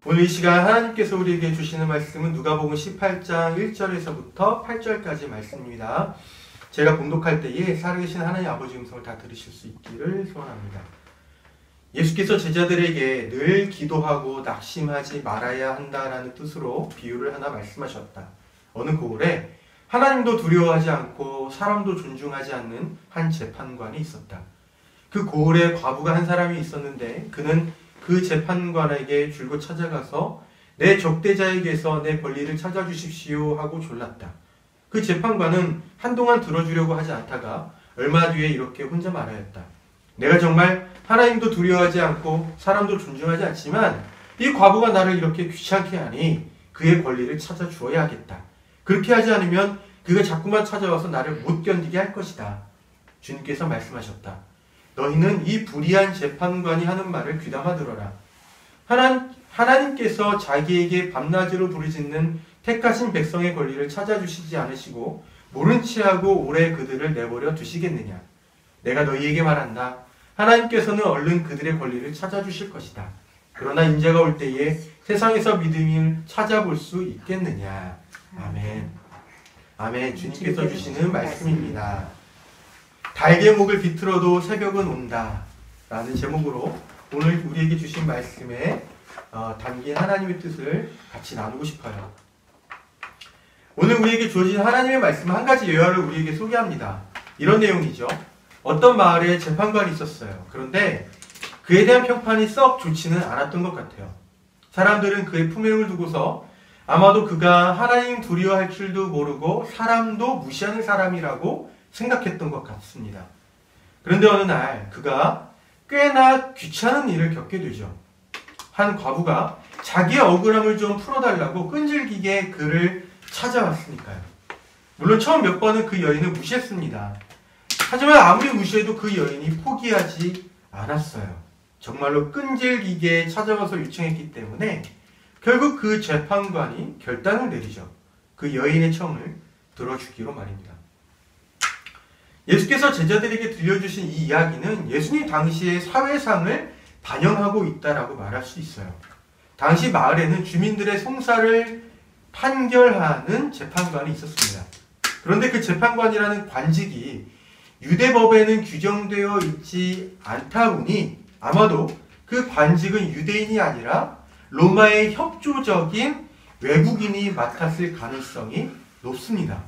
오늘 이 시간 하나님께서 우리에게 주시는 말씀은 누가복음 18장 1절에서부터 8절까지 말씀입니다. 제가 봉독할 때에 살아계신 하나님 아버지 음성을 다 들으실 수 있기를 소원합니다. 예수께서 제자들에게 늘 기도하고 낙심하지 말아야 한다라는 뜻으로 비유를 하나 말씀하셨다. 어느 고을에 하나님도 두려워하지 않고 사람도 존중하지 않는 한 재판관이 있었다. 그 고을에 과부가 한 사람이 있었는데 그는 그 재판관에게 줄곧 찾아가서 내 적대자에게서 내 권리를 찾아주십시오 하고 졸랐다. 그 재판관은 한동안 들어주려고 하지 않다가 얼마 뒤에 이렇게 혼자 말하였다. 내가 정말 하나님도 두려워하지 않고 사람도 존중하지 않지만 이 과부가 나를 이렇게 귀찮게 하니 그의 권리를 찾아주어야 하겠다. 그렇게 하지 않으면 그가 자꾸만 찾아와서 나를 못 견디게 할 것이다. 주님께서 말씀하셨다. 너희는 이 불의한 재판관이 하는 말을 귀담아 들어라. 하나님께서 자기에게 밤낮으로 부르짖는 택하신 백성의 권리를 찾아주시지 않으시고 모른 체하고 오래 그들을 내버려 두시겠느냐. 내가 너희에게 말한다. 하나님께서는 얼른 그들의 권리를 찾아주실 것이다. 그러나 인자가 올 때에 세상에서 믿음을 찾아볼 수 있겠느냐. 아멘. 아멘. 주님께서 주시는 말씀입니다. 달개목을 비틀어도 새벽은 온다 라는 제목으로 오늘 우리에게 주신 말씀에 담긴 하나님의 뜻을 같이 나누고 싶어요. 오늘 우리에게 주어진 하나님의 말씀은 한 가지 예화를 우리에게 소개합니다. 이런 내용이죠. 어떤 마을에 재판관이 있었어요. 그런데 그에 대한 평판이 썩 좋지는 않았던 것 같아요. 사람들은 그의 품행을 두고서 아마도 그가 하나님 두려워할 줄도 모르고 사람도 무시하는 사람이라고 생각했던 것 같습니다. 그런데 어느 날 그가 꽤나 귀찮은 일을 겪게 되죠. 한 과부가 자기의 억울함을 좀 풀어달라고 끈질기게 그를 찾아왔으니까요. 물론 처음 몇 번은 그 여인을 무시했습니다. 하지만 아무리 무시해도 그 여인이 포기하지 않았어요. 정말로 끈질기게 찾아와서 요청했기 때문에 결국 그 재판관이 결단을 내리죠. 그 여인의 청을 들어주기로 말입니다. 예수께서 제자들에게 들려주신 이 이야기는 예수님 당시의 사회상을 반영하고 있다라고 말할 수 있어요. 당시 마을에는 주민들의 송사를 판결하는 재판관이 있었습니다. 그런데 그 재판관이라는 관직이 유대법에는 규정되어 있지 않다 보니 아마도 그 관직은 유대인이 아니라 로마의 협조적인 외국인이 맡았을 가능성이 높습니다.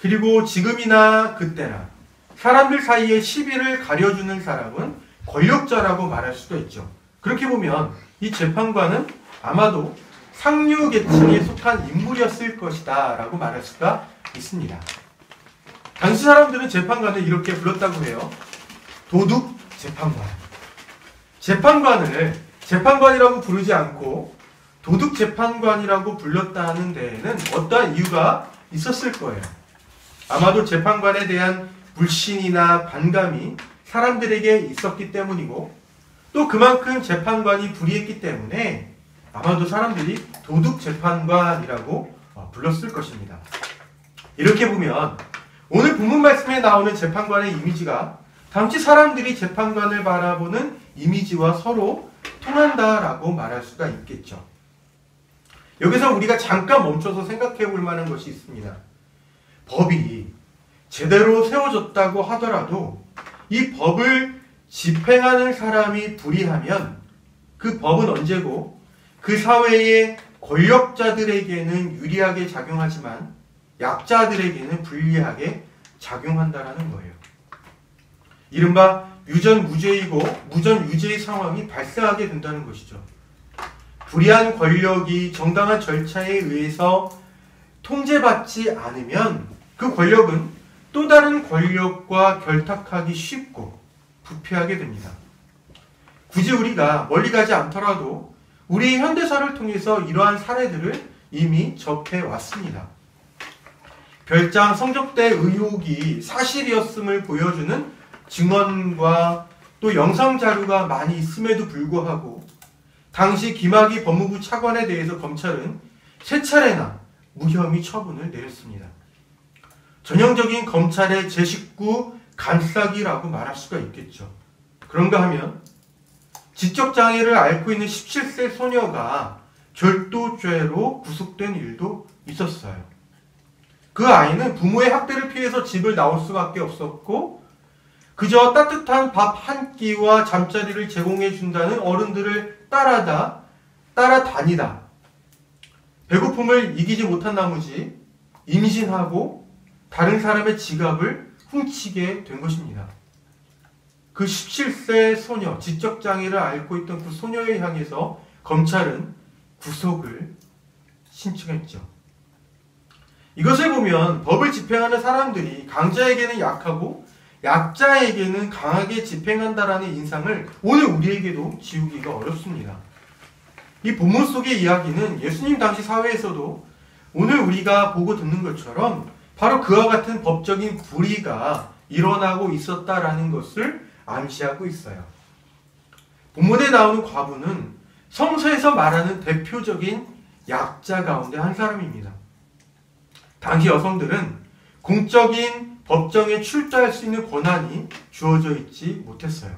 그리고 지금이나 그때나 사람들 사이에 시비를 가려주는 사람은 권력자라고 말할 수도 있죠. 그렇게 보면 이 재판관은 아마도 상류 계층에 속한 인물이었을 것이다 라고 말할 수가 있습니다. 당시 사람들은 재판관을 이렇게 불렀다고 해요. 도둑 재판관. 재판관을 재판관이라고 부르지 않고 도둑 재판관이라고 불렀다는 데에는 어떠한 이유가 있었을 거예요. 아마도 재판관에 대한 불신이나 반감이 사람들에게 있었기 때문이고 또 그만큼 재판관이 불의했기 때문에 아마도 사람들이 도둑 재판관이라고 불렀을 것입니다. 이렇게 보면 오늘 본문 말씀에 나오는 재판관의 이미지가 당시 사람들이 재판관을 바라보는 이미지와 서로 통한다라고 말할 수가 있겠죠. 여기서 우리가 잠깐 멈춰서 생각해 볼 만한 것이 있습니다. 법이 제대로 세워졌다고 하더라도 이 법을 집행하는 사람이 불의하면 그 법은 언제고 그 사회의 권력자들에게는 유리하게 작용하지만 약자들에게는 불리하게 작용한다라는 거예요. 이른바 유전무죄이고 무전유죄의 상황이 발생하게 된다는 것이죠. 불의한 권력이 정당한 절차에 의해서 통제받지 않으면 그 권력은 또 다른 권력과 결탁하기 쉽고 부패하게 됩니다. 굳이 우리가 멀리 가지 않더라도 우리 현대사를 통해서 이러한 사례들을 이미 접해왔습니다. 별장 성접대 의혹이 사실이었음을 보여주는 증언과 또 영상 자료가 많이 있음에도 불구하고 당시 김학의 법무부 차관에 대해서 검찰은 3차례나 무혐의 처분을 내렸습니다. 전형적인 검찰의 제19 감싸기라고 말할 수가 있겠죠. 그런가 하면 지적장애를 앓고 있는 17세 소녀가 절도죄로 구속된 일도 있었어요. 그 아이는 부모의 학대를 피해서 집을 나올 수밖에 없었고 그저 따뜻한 밥 한 끼와 잠자리를 제공해 준다는 어른들을 따라다니다 배고픔을 이기지 못한 나머지 임신하고 다른 사람의 지갑을 훔치게 된 것입니다. 그 17세 소녀, 지적장애를 앓고 있던 그 소녀를 향해서 검찰은 구속을 신청했죠. 이것을 보면 법을 집행하는 사람들이 강자에게는 약하고 약자에게는 강하게 집행한다라는 인상을 오늘 우리에게도 지우기가 어렵습니다. 이 본문 속의 이야기는 예수님 당시 사회에서도 오늘 우리가 보고 듣는 것처럼 바로 그와 같은 법적인 불의가 일어나고 있었다라는 것을 암시하고 있어요. 본문에 나오는 과부는 성서에서 말하는 대표적인 약자 가운데 한 사람입니다. 당시 여성들은 공적인 법정에 출두할 수 있는 권한이 주어져 있지 못했어요.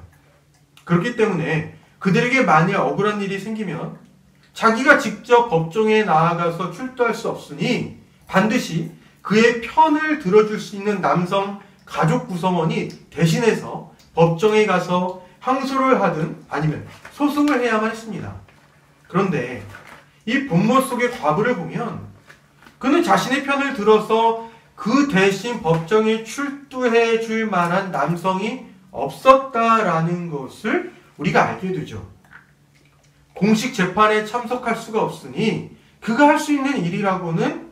그렇기 때문에 그들에게 만약 억울한 일이 생기면 자기가 직접 법정에 나아가서 출두할 수 없으니 반드시 그의 편을 들어줄 수 있는 남성 가족 구성원이 대신해서 법정에 가서 항소를 하든 아니면 소송을 해야만 했습니다. 그런데 이 본문 속의 과부를 보면 그는 자신의 편을 들어서 그 대신 법정에 출두해 줄 만한 남성이 없었다라는 것을 우리가 알게 되죠. 공식 재판에 참석할 수가 없으니 그가 할 수 있는 일이라고는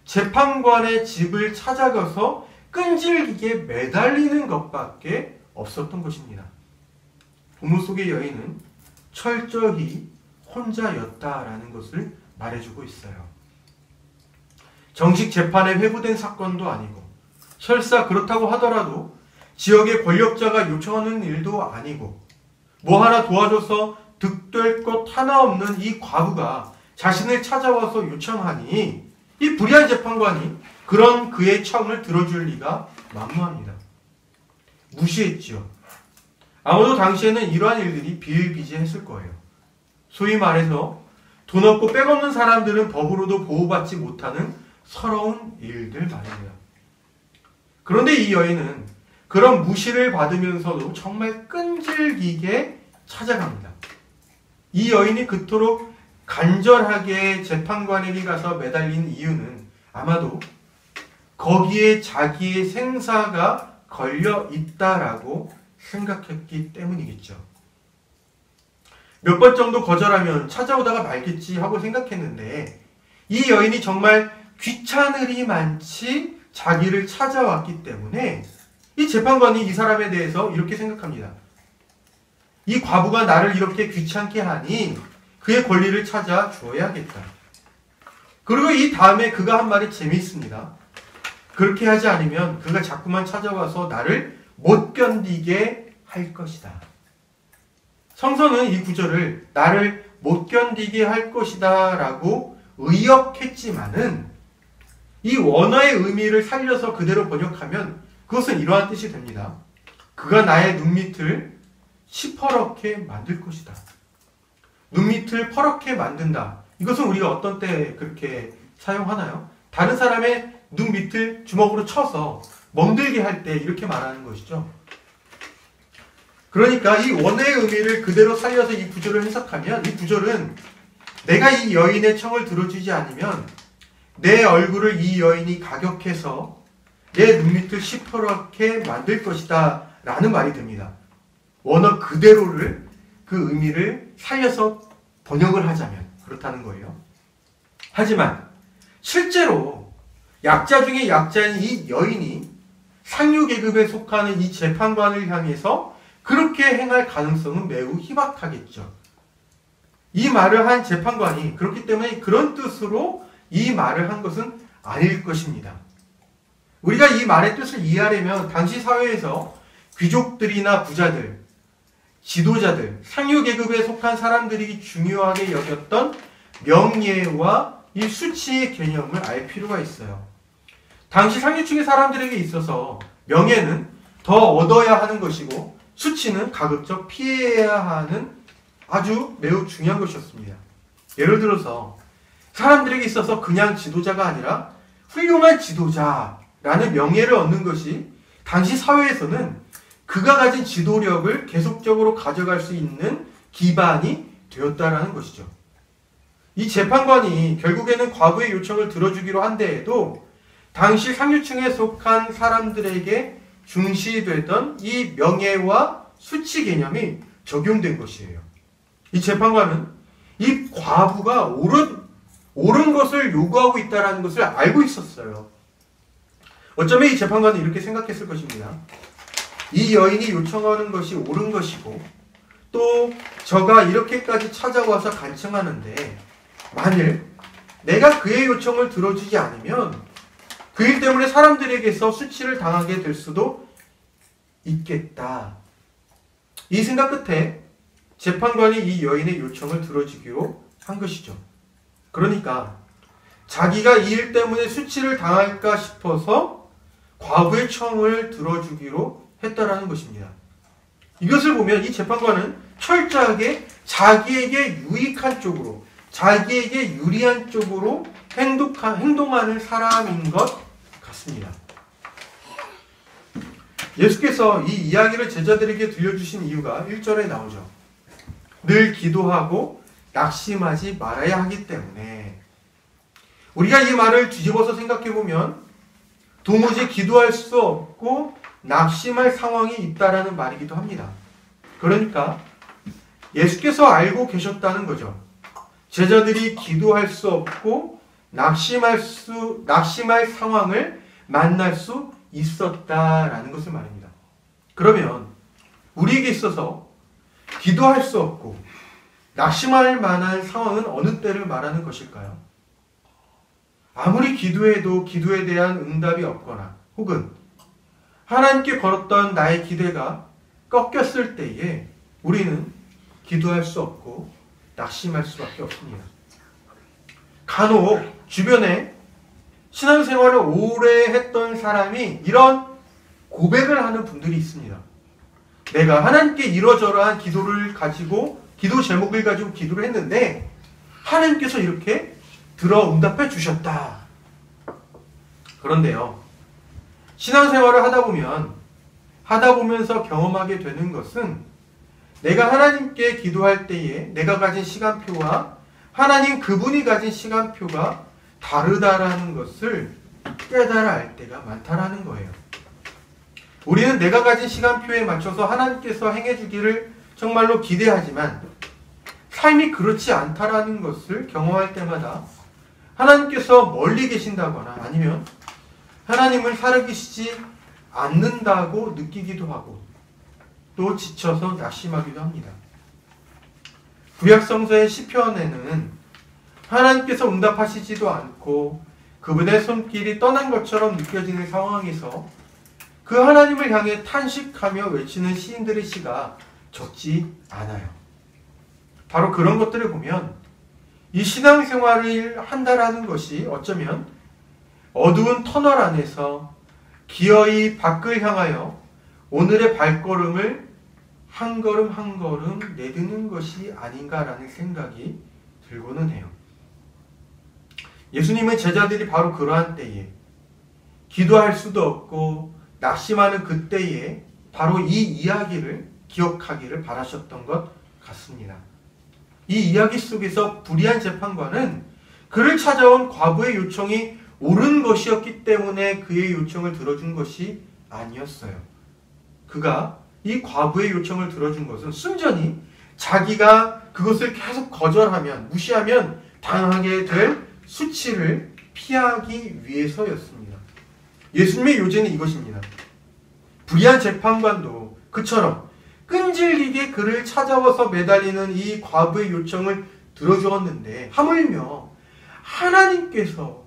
재판관의 집을 찾아가서 끈질기게 매달리는 것밖에 없었던 것입니다. 본문 속의 여인은 철저히 혼자였다라는 것을 말해주고 있어요. 정식 재판에 회부된 사건도 아니고 설사 그렇다고 하더라도 지역의 권력자가 요청하는 일도 아니고 뭐 하나 도와줘서 득될 것 하나 없는 이 과부가 자신을 찾아와서 요청하니 이 불의한 재판관이 그런 그의 청을 들어줄 리가 만무합니다. 무시했지요. 아마도 당시에는 이러한 일들이 비일비재했을 거예요. 소위 말해서 돈 없고 백 없는 사람들은 법으로도 보호받지 못하는 서러운 일들 말입니다. 그런데 이 여인은 그런 무시를 받으면서도 정말 끈질기게 찾아갑니다. 이 여인이 그토록 간절하게 재판관에게 가서 매달린 이유는 아마도 거기에 자기의 생사가 걸려 있다라고 생각했기 때문이겠죠. 몇 번 정도 거절하면 찾아오다가 말겠지 하고 생각했는데 이 여인이 정말 귀찮으리만치 자기를 찾아왔기 때문에 이 재판관이 이 사람에 대해서 이렇게 생각합니다. 이 과부가 나를 이렇게 귀찮게 하니 그의 권리를 찾아 주어야겠다. 그리고 이 다음에 그가 한 말이 재미있습니다. 그렇게 하지 않으면 그가 자꾸만 찾아와서 나를 못 견디게 할 것이다. 성서는 이 구절을 나를 못 견디게 할 것이다 라고 의역했지만은 이 원어의 의미를 살려서 그대로 번역하면 그것은 이러한 뜻이 됩니다. 그가 나의 눈밑을 시퍼렇게 만들 것이다. 눈밑을 퍼렇게 만든다. 이것은 우리가 어떤 때 그렇게 사용하나요? 다른 사람의 눈밑을 주먹으로 쳐서 멍들게 할 때 이렇게 말하는 것이죠. 그러니까 이 원어의 의미를 그대로 살려서 이 구절을 해석하면 이 구절은 내가 이 여인의 청을 들어주지 않으면 내 얼굴을 이 여인이 가격해서 내 눈밑을 시퍼렇게 만들 것이다 라는 말이 됩니다. 원어 그대로를 그 의미를 살려서 번역을 하자면 그렇다는 거예요. 하지만 실제로 약자 중에 약자인 이 여인이 상류계급에 속하는 이 재판관을 향해서 그렇게 행할 가능성은 매우 희박하겠죠. 이 말을 한 재판관이 그렇기 때문에 그런 뜻으로 이 말을 한 것은 아닐 것입니다. 우리가 이 말의 뜻을 이해하려면 당시 사회에서 귀족들이나 부자들, 지도자들, 상류계급에 속한 사람들이 중요하게 여겼던 명예와 이 수치의 개념을 알 필요가 있어요. 당시 상류층의 사람들에게 있어서 명예는 더 얻어야 하는 것이고 수치는 가급적 피해야 하는 아주 매우 중요한 것이었습니다. 예를 들어서 사람들에게 있어서 그냥 지도자가 아니라 훌륭한 지도자라는 명예를 얻는 것이 당시 사회에서는 그가 가진 지도력을 계속적으로 가져갈 수 있는 기반이 되었다라는 것이죠. 이 재판관이 결국에는 과부의 요청을 들어주기로 한 데에도 당시 상류층에 속한 사람들에게 중시되던 이 명예와 수치 개념이 적용된 것이에요. 이 재판관은 이 과부가 옳은 것을 요구하고 있다는 것을 알고 있었어요. 어쩌면 이 재판관은 이렇게 생각했을 것입니다. 이 여인이 요청하는 것이 옳은 것이고 또 저가 이렇게까지 찾아와서 간청하는데 만일 내가 그의 요청을 들어주지 않으면 그 일 때문에 사람들에게서 수치를 당하게 될 수도 있겠다. 이 생각 끝에 재판관이 이 여인의 요청을 들어주기로 한 것이죠. 그러니까 자기가 이 일 때문에 수치를 당할까 싶어서 과부의 청을 들어주기로 했다라는 것입니다. 이것을 보면 이 재판관은 철저하게 자기에게 유익한 쪽으로, 자기에게 유리한 쪽으로 행동하는 사람인 것 같습니다. 예수께서 이 이야기를 제자들에게 들려주신 이유가 1절에 나오죠. 늘 기도하고 낙심하지 말아야 하기 때문에. 우리가 이 말을 뒤집어서 생각해보면 도무지 기도할 수 없고 낙심할 상황이 있다라는 말이기도 합니다. 그러니까 예수께서 알고 계셨다는 거죠. 제자들이 기도할 수 없고 낙심할 상황을 만날 수 있었다라는 것을 말합니다. 그러면 우리에게 있어서 기도할 수 없고 낙심할 만한 상황은 어느 때를 말하는 것일까요? 아무리 기도해도 기도에 대한 응답이 없거나 혹은 하나님께 걸었던 나의 기대가 꺾였을 때에 우리는 기도할 수 없고 낙심할 수밖에 없습니다. 간혹 주변에 신앙생활을 오래 했던 사람이 이런 고백을 하는 분들이 있습니다. 내가 하나님께 이러저러한 기도를 가지고 기도 제목을 가지고 기도를 했는데 하나님께서 이렇게 들어 응답해 주셨다. 그런데요, 신앙생활을 하다 보면서 경험하게 되는 것은 내가 하나님께 기도할 때에 내가 가진 시간표와 하나님 그분이 가진 시간표가 다르다라는 것을 깨달아 알 때가 많다라는 거예요. 우리는 내가 가진 시간표에 맞춰서 하나님께서 행해주기를 정말로 기대하지만 삶이 그렇지 않다라는 것을 경험할 때마다 하나님께서 멀리 계신다거나 아니면 하나님을 살아계시지 않는다고 느끼기도 하고 또 지쳐서 낙심하기도 합니다. 구약성서의 시편에는 하나님께서 응답하시지도 않고 그분의 손길이 떠난 것처럼 느껴지는 상황에서 그 하나님을 향해 탄식하며 외치는 시인들의 시가 적지 않아요. 바로 그런 것들을 보면 이 신앙생활을 한다라는 것이 어쩌면 어두운 터널 안에서 기어이 밖을 향하여 오늘의 발걸음을 한 걸음 한 걸음 내딛는 것이 아닌가라는 생각이 들고는 해요. 예수님은 제자들이 바로 그러한 때에 기도할 수도 없고 낙심하는 그때에 바로 이 이야기를 기억하기를 바라셨던 것 같습니다. 이 이야기 속에서 불의한 재판관은 그를 찾아온 과부의 요청이 옳은 것이었기 때문에 그의 요청을 들어준 것이 아니었어요. 그가 이 과부의 요청을 들어준 것은 순전히 자기가 그것을 계속 거절하면, 무시하면 당하게 될 수치를 피하기 위해서였습니다. 예수님의 요제는 이것입니다. 불의한 재판관도 그처럼 끈질기게 그를 찾아와서 매달리는 이 과부의 요청을 들어주었는데 하물며 하나님께서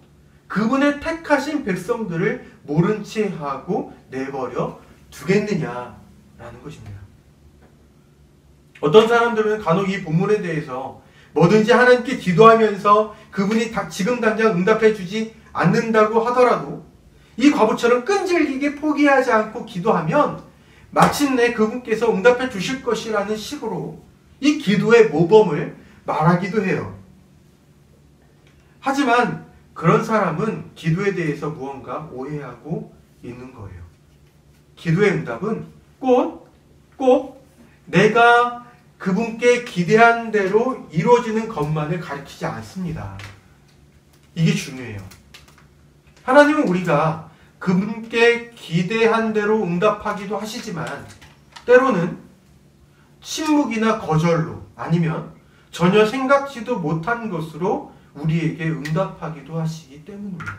그분의 택하신 백성들을 모른 채 하고 내버려 두겠느냐라는 것입니다. 어떤 사람들은 간혹 이 본문에 대해서 뭐든지 하나님께 기도하면서 그분이 지금 당장 응답해 주지 않는다고 하더라도 이 과부처럼 끈질기게 포기하지 않고 기도하면 마침내 그분께서 응답해 주실 것이라는 식으로 이 기도의 모범을 말하기도 해요. 하지만 그런 사람은 기도에 대해서 무언가 오해하고 있는 거예요. 기도의 응답은 꼭 내가 그분께 기대한 대로 이루어지는 것만을 가리키지 않습니다. 이게 중요해요. 하나님은 우리가 그분께 기대한 대로 응답하기도 하시지만 때로는 침묵이나 거절로 아니면 전혀 생각지도 못한 것으로 우리에게 응답하기도 하시기 때문입니다.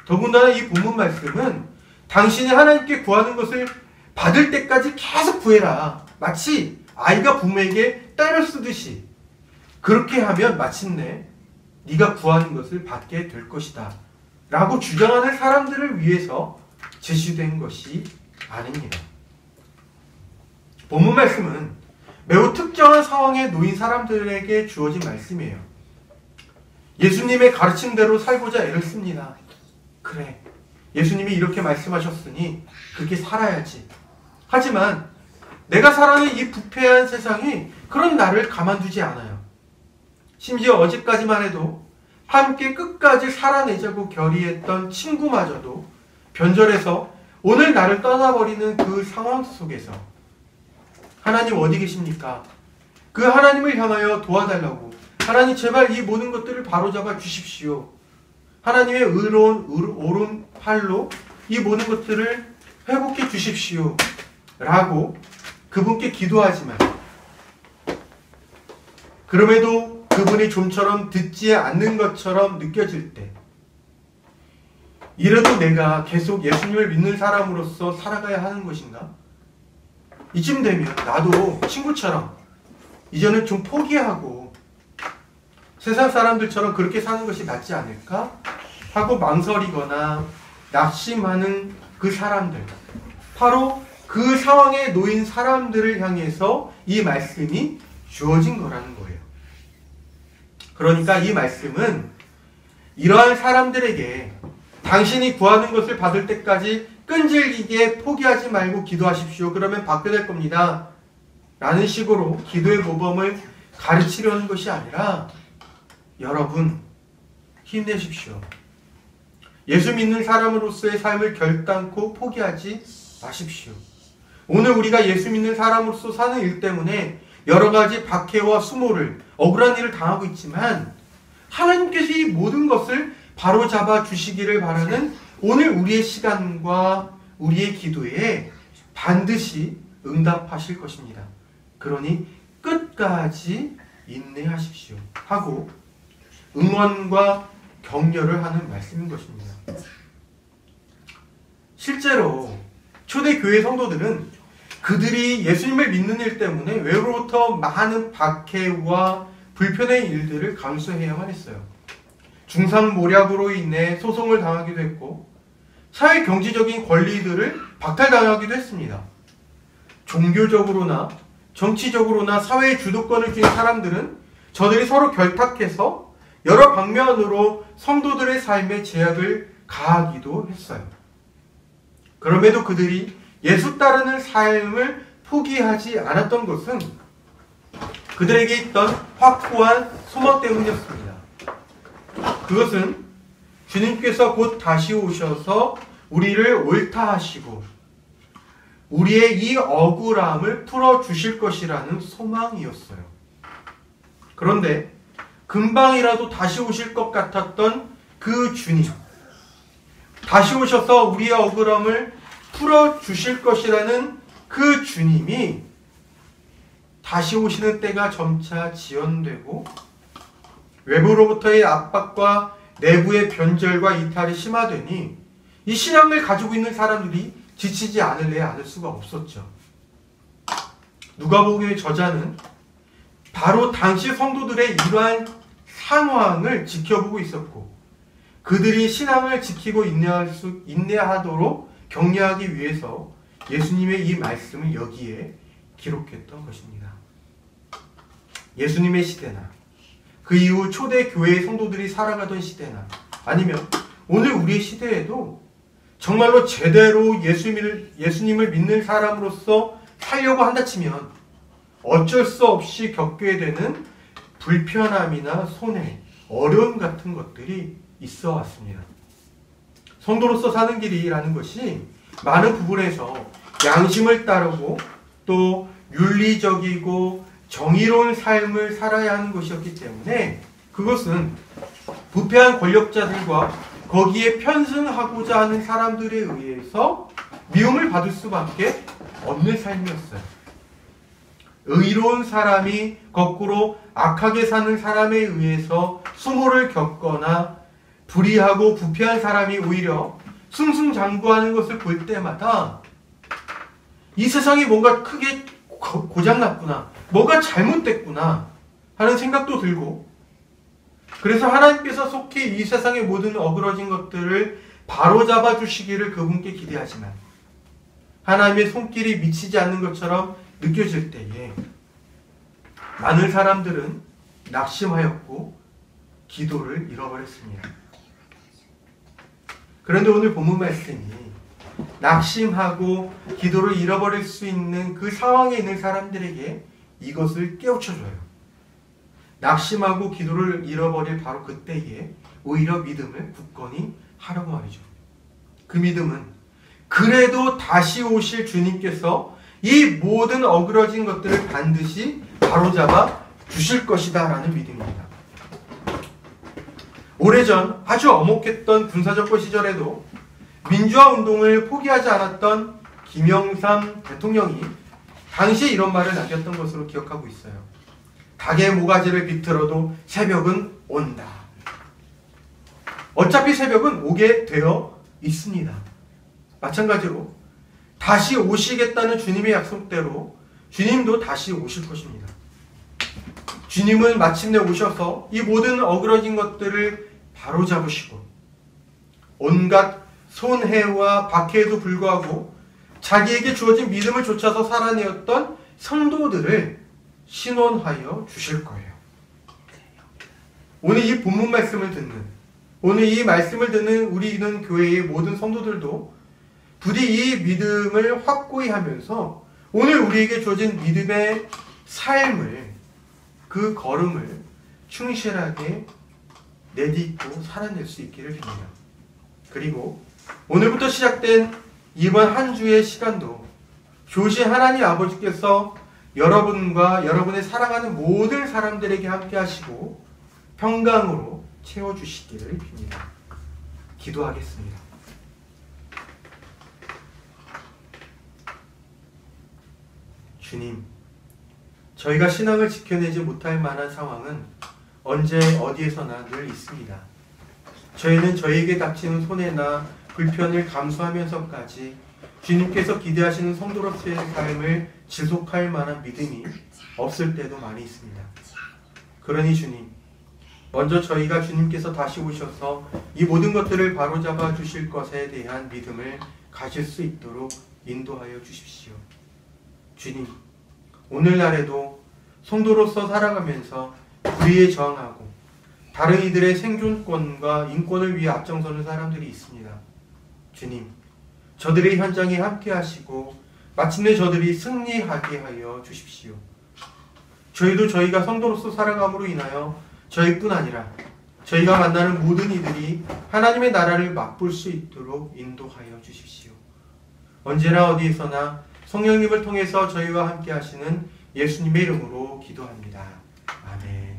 더군다나 이 본문 말씀은 당신이 하나님께 구하는 것을 받을 때까지 계속 구해라. 마치 아이가 부모에게 때를 쓰듯이 그렇게 하면 마침내 네가 구하는 것을 받게 될 것이다 라고 주장하는 사람들을 위해서 제시된 것이 아닙니다. 본문 말씀은 매우 특정한 상황에 놓인 사람들에게 주어진 말씀이에요. 예수님의 가르침대로 살고자 애를 씁니다. 그래, 예수님이 이렇게 말씀하셨으니 그렇게 살아야지. 하지만 내가 살아가는 이 부패한 세상이 그런 나를 가만두지 않아요. 심지어 어제까지만 해도 함께 끝까지 살아내자고 결의했던 친구마저도 변절해서 오늘 나를 떠나버리는 그 상황 속에서 하나님 어디 계십니까? 그 하나님을 향하여 도와달라고, 하나님 제발 이 모든 것들을 바로잡아 주십시오. 하나님의 의로운 오른팔로 이 모든 것들을 회복해 주십시오 라고 그분께 기도하지만 그럼에도 그분이 좀처럼 듣지 않는 것처럼 느껴질 때, 이래도 내가 계속 예수님을 믿는 사람으로서 살아가야 하는 것인가? 이쯤 되면 나도 친구처럼 이제는 좀 포기하고 세상 사람들처럼 그렇게 사는 것이 낫지 않을까? 하고 망설이거나 낙심하는 그 사람들, 바로 그 상황에 놓인 사람들을 향해서 이 말씀이 주어진 거라는 거예요. 그러니까 이 말씀은 이러한 사람들에게 당신이 구하는 것을 받을 때까지 끈질기게 포기하지 말고 기도하십시오. 그러면 받게 될 겁니다. 라는 식으로 기도의 모범을 가르치려는 것이 아니라 여러분 힘내십시오. 예수 믿는 사람으로서의 삶을 결단코 포기하지 마십시오. 오늘 우리가 예수 믿는 사람으로서 사는 일 때문에 여러 가지 박해와 수모를, 억울한 일을 당하고 있지만 하나님께서 이 모든 것을 바로잡아 주시기를 바라는 오늘 우리의 시간과 우리의 기도에 반드시 응답하실 것입니다. 그러니 끝까지 인내하십시오 하고 응원과 격려를 하는 말씀인 것입니다. 실제로 초대교회 성도들은 그들이 예수님을 믿는 일 때문에 외로부터 많은 박해와 불편의 일들을 감수해야만 했어요. 중상모략으로 인해 소송을 당하기도 했고 사회 경제적인 권리들을 박탈당하기도 했습니다. 종교적으로나 정치적으로나 사회의 주도권을 쥔 사람들은 저들이 서로 결탁해서 여러 방면으로 성도들의 삶에 제약을 가하기도 했어요. 그럼에도 그들이 예수 따르는 삶을 포기하지 않았던 것은 그들에게 있던 확고한 소망 때문이었습니다. 그것은 주님께서 곧 다시 오셔서 우리를 옳다 하시고 우리의 이 억울함을 풀어주실 것이라는 소망이었어요. 그런데 금방이라도 다시 오실 것 같았던 그 주님, 다시 오셔서 우리의 억울함을 풀어주실 것이라는 그 주님이 다시 오시는 때가 점차 지연되고 외부로부터의 압박과 내부의 변절과 이탈이 심화되니 이 신앙을 가지고 있는 사람들이 지치지 않을 수가 없었죠. 누가복음의 저자는 바로 당시 성도들의 이러한 상황을 지켜보고 있었고 그들이 신앙을 지키고 인내하도록 격려하기 위해서 예수님의 이 말씀을 여기에 기록했던 것입니다. 예수님의 시대나 그 이후 초대교회의 성도들이 살아가던 시대나 아니면 오늘 우리의 시대에도 정말로 제대로 예수님을 믿는 사람으로서 살려고 한다 치면 어쩔 수 없이 겪게 되는 불편함이나 손해, 어려움 같은 것들이 있어 왔습니다. 성도로서 사는 길이라는 것이 많은 부분에서 양심을 따르고 또 윤리적이고 정의로운 삶을 살아야 하는 것이었기 때문에 그것은 부패한 권력자들과 거기에 편승하고자 하는 사람들에 의해서 미움을 받을 수밖에 없는 삶이었어요. 의로운 사람이 거꾸로 악하게 사는 사람에 의해서 수모를 겪거나 불의하고 부패한 사람이 오히려 승승장구하는 것을 볼 때마다 이 세상이 뭔가 크게 고장났구나, 뭐가 잘못됐구나 하는 생각도 들고, 그래서 하나님께서 속히 이 세상의 모든 어그러진 것들을 바로잡아 주시기를 그분께 기대하지만 하나님의 손길이 미치지 않는 것처럼 느껴질 때에 많은 사람들은 낙심하였고 기도를 잃어버렸습니다. 그런데 오늘 본문 말씀이 낙심하고 기도를 잃어버릴 수 있는 그 상황에 있는 사람들에게 이것을 깨우쳐줘요. 낙심하고 기도를 잃어버릴 바로 그때에 오히려 믿음을 굳건히 하라고 말이죠. 그 믿음은 그래도 다시 오실 주님께서 이 모든 어그러진 것들을 반드시 바로잡아 주실 것이다 라는 믿음입니다. 오래전 아주 엄혹했던 군사정권 시절에도 민주화 운동을 포기하지 않았던 김영삼 대통령이 당시에 이런 말을 남겼던 것으로 기억하고 있어요. 닭의 모가지를 비틀어도 새벽은 온다. 어차피 새벽은 오게 되어 있습니다. 마찬가지로 다시 오시겠다는 주님의 약속대로 주님도 다시 오실 것입니다. 주님은 마침내 오셔서 이 모든 어그러진 것들을 바로잡으시고 온갖 손해와 박해에도 불구하고 자기에게 주어진 믿음을 좇아서 살아내었던 성도들을 신원하여 주실 거예요. 오늘 이 본문 말씀을 듣는, 오늘 이 말씀을 듣는 우리는 교회의 모든 성도들도 부디 이 믿음을 확고히 하면서 오늘 우리에게 주어진 믿음의 삶을, 그 걸음을 충실하게 내딛고 살아낼 수 있기를 빕니다. 그리고 오늘부터 시작된 이번 한 주의 시간도 조시 하나님 아버지께서 여러분과 여러분의 사랑하는 모든 사람들에게 함께 하시고 평강으로 채워주시기를 빕니다. 기도하겠습니다. 주님, 저희가 신앙을 지켜내지 못할 만한 상황은 언제 어디에서나 늘 있습니다. 저희는 저희에게 닥치는 손해나 불편을 감수하면서까지 주님께서 기대하시는 성도로서의 삶을 지속할 만한 믿음이 없을 때도 많이 있습니다. 그러니 주님, 먼저 저희가 주님께서 다시 오셔서 이 모든 것들을 바로잡아 주실 것에 대한 믿음을 가질 수 있도록 인도하여 주십시오. 주님, 오늘날에도 성도로서 살아가면서 불의에 저항하고 다른 이들의 생존권과 인권을 위해 앞장서는 사람들이 있습니다. 주님, 저들의 현장에 함께 하시고 마침내 저들이 승리하게 하여 주십시오. 저희도 저희가 성도로서 살아감으로 인하여 저희뿐 아니라 저희가 만나는 모든 이들이 하나님의 나라를 맛볼 수 있도록 인도하여 주십시오. 언제나 어디에서나 성령님을 통해서 저희와 함께 하시는 예수님의 이름으로 기도합니다. 아멘.